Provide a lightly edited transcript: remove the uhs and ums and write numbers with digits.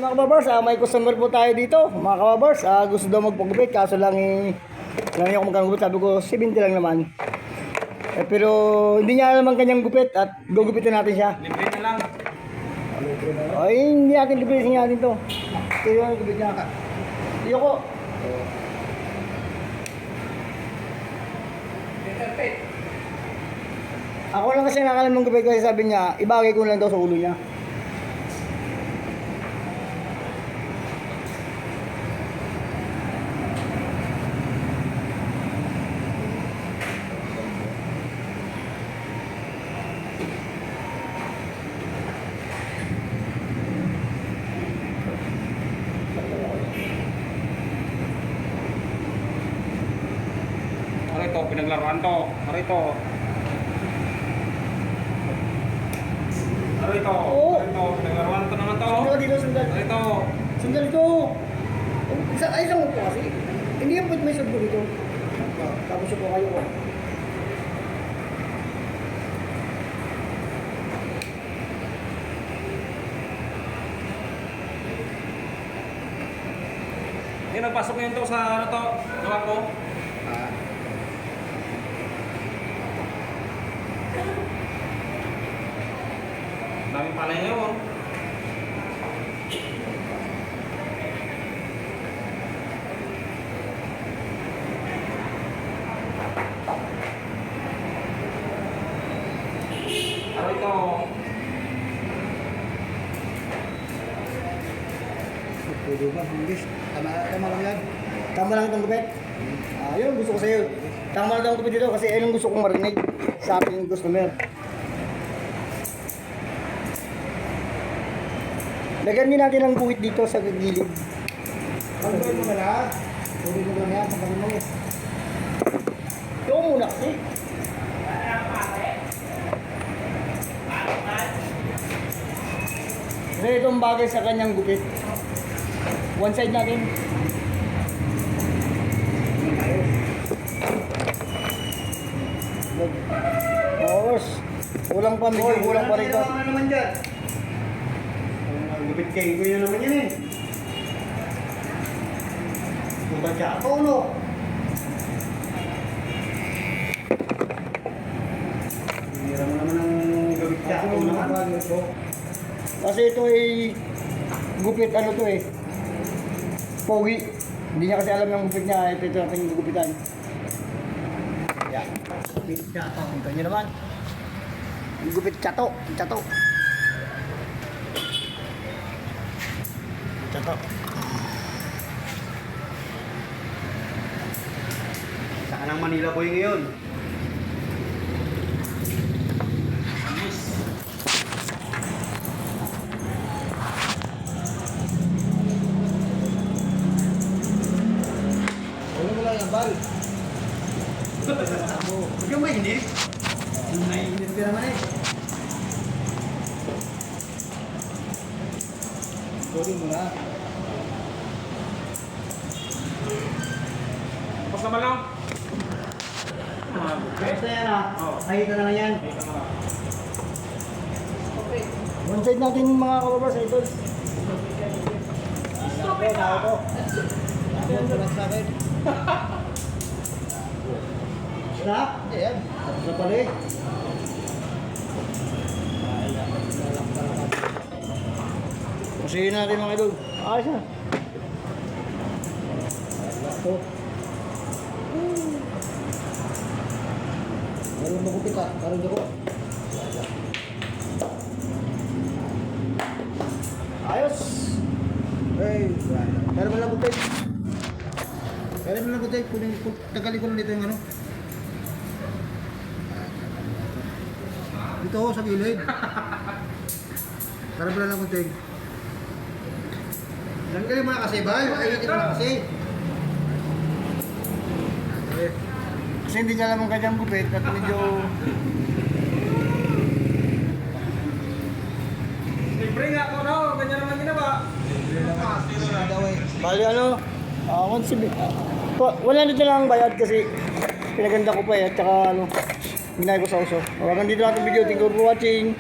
Mga kababars, may customer po tayo dito. Mga kababars, gusto daw magpagupit. Kaso lang lang ako magkano gupit. Sabi ko, 70 lang naman. Pero hindi niya alam ang kanyang gupit at gugupitin natin siya. Libre na lang. Ay, hindi natin librisin natin to. Ito yung gupit niya. Iyo ko. Ako lang kasi nakakalam ng gupit kasi sabi niya, ibagay ko lang daw sa ulo niya. Arito, pinaglaruan to. Arito. Arito. Oo. Arito, pinaglaruan to naman to. Sundal dito, sundal. Arito. Sundal ito. Isang upo kasi. Hindi yung may sundal dito. Tapos upo kayo ko. Hindi, nagpasok ngayon to sa ano to. Gawa ko. Daming pala yun. Arito. Pwede ba? English. Tama lang yan. Tama lang itong gupit. Yun gusto ko sa'yo. Tama lang itong gupit dito kasi ayun ang gusto kong marinig sa ating customer. Lagyan din natin ang guhit dito sa gilid. Pagawin mo na lahat. Pagawin mo lang yan. Pagawin mo. Ito muna kasi. Kasi itong bagay sa kanyang gupit. One side natin. Oras. Kulang pa, medyo kulang pa rito. Ano naman dyan? Gupit kayo ko yun naman yan eh. Kung ba siya ako, no? Hira mo naman ang gupit siya ako naman. Kasi ito ay gupit ano to eh. Pogi. Hindi niya kasi alam yung gupit niya. Ito natin yung gupitan. Yan. Gupit chato. Ito nyo naman. Yung gupit chato. Chato. Chato. Saan ang Manila Boy ngayon? Ano mo lang yung bal? Huwag kang mainip. Naiinit ka naman eh. Gawin mo na. Tapos naman lang. Ayos na yan ah. Oo. Ayos na lang yan. Dito na lang. One side natin yung mga kababars. Ito. Ako, tao ko. Ako, tulas sa akin. Stop? Ayan. Tapos na pala eh. Kusihin natin mga idol. Ayos na. Ito. Meron magupit ka. Meron dyan ko. Ayos. Hey, meron mo lang gupit. Meron mo lang gupit. Tagalin ko lang dito yung ano. Dito ho, sa gilid. Meron mo lang gupit. Tanggalin mo na kasi ba? Ayutin mo na kasi. Kasi hindi niya alam ang kanyang gupit at medyo... Libre nga ako no. Ganyan naman ginawa. Bali ano, 170. Wala nito lang ang bayad kasi pinaganda ko pa eh at saka ano, ginaya ko sa uso. Hanggang dito natin video. Thank you for watching.